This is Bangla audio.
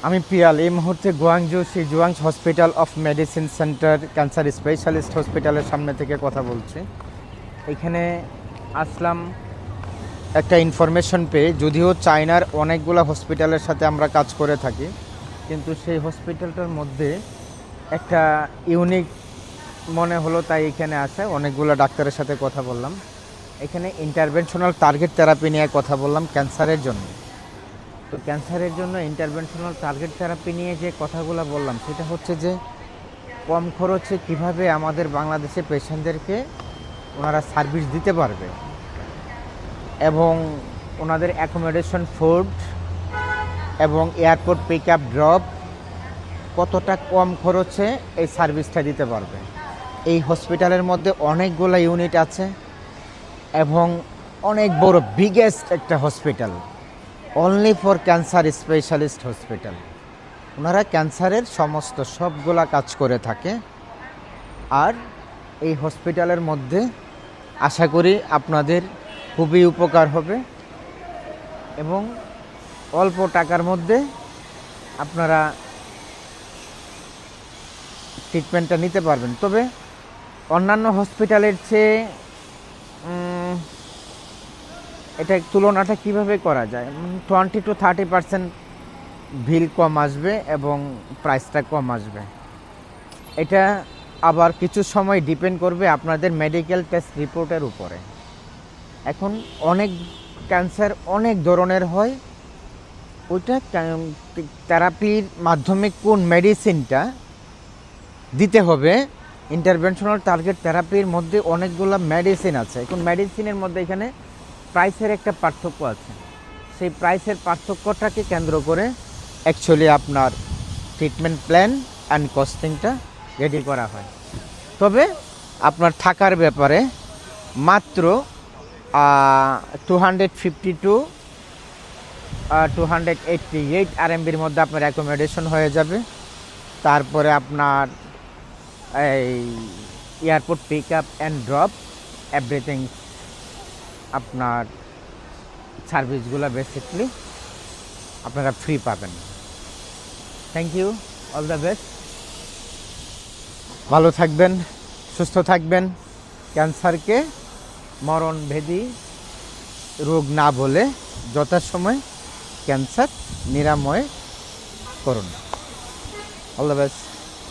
আমি পিয়াল এই মুহূর্তে গুয়াংজু শ্রী জুয়াংশ hospital of medicine centre cancer specialist হসপিটালের সামনে থেকে কথা বলছি। এখানে আসলাম একটা ইনফরমেশন পেয়ে, যদিও চায়নার অনেকগুলো হসপিটালের সাথে আমরা কাজ করে থাকি, কিন্তু সেই হসপিটালটার মধ্যে একটা ইউনিক মনে হলো, তাই এখানে আসে। অনেকগুলো ডাক্তারের সাথে কথা বললাম, এখানে ইন্টারভেনশনাল টার্গেট থেরাপি নিয়ে কথা বললাম ক্যান্সারের জন্য। তো ক্যান্সারের জন্য ইন্টারভেনশনাল টার্গেট থেরাপি নিয়ে যে কথাগুলো বললাম, সেটা হচ্ছে যে কম খরচে কিভাবে আমাদের বাংলাদেশে পেশেন্টদেরকে ওনারা সার্ভিস দিতে পারবে, এবং ওনাদের অ্যাকোমোডেশন, ফুড এবং এয়ারপোর্ট পিক আপ ড্রপ কতটা কম খরচে এই সার্ভিসটা দিতে পারবে। এই হসপিটালের মধ্যে অনেকগুলো ইউনিট আছে এবং অনেক বড় বিগেস্ট একটা hospital, only for cancer specialist hospital. ওনারা ক্যান্সারের সমস্ত সবগুলা কাজ করে থাকে। আর এই হসপিটালের মধ্যে আশা করি আপনাদের খুবই উপকার হবে এবং অল্প টাকার মধ্যে আপনারা ট্রিটমেন্টটা নিতে পারবেন। তবে অন্যান্য হসপিটালের চেয়ে এটা তুলনাটা কিভাবে করা যায়, 20-30% বিল কম আসবে এবং প্রাইসটা কম আসবে। এটা আবার কিছু সময় ডিপেন্ড করবে আপনাদের মেডিকেল টেস্ট রিপোর্টের উপরে। এখন অনেক ক্যান্সার অনেক ধরনের হয়, ওইটা থেরাপির মাধ্যমে কোন মেডিসিনটা দিতে হবে। ইন্টারভেনশনাল টার্গেট থেরাপির মধ্যে অনেকগুলো মেডিসিন আছে। এখন মেডিসিনের মধ্যে এখানে প্রাইসের একটা পার্থক্য আছে। সেই প্রাইসের পার্থক্যটাকে কেন্দ্র করে অ্যাকচুয়ালি আপনার ট্রিটমেন্ট প্ল্যান অ্যান্ড কস্টিংটা রেডি করা হয়। তবে আপনার থাকার ব্যাপারে মাত্র 250 টু 288 RMBর মধ্যে আপনার অ্যাকোমোডেশন হয়ে যাবে। তারপরে আপনার এই airport pick up and drop everything, আপনার সার্ভিসগুলো বেসিকলি আপনারা ফ্রি পাবেন। Thank you, all the best. ভালো থাকবেন, সুস্থ থাকবেন। ক্যান্সারকে মরণভেদী রোগ না বলে যথাসময় ক্যান্সার নিরাময় করুন। All the best.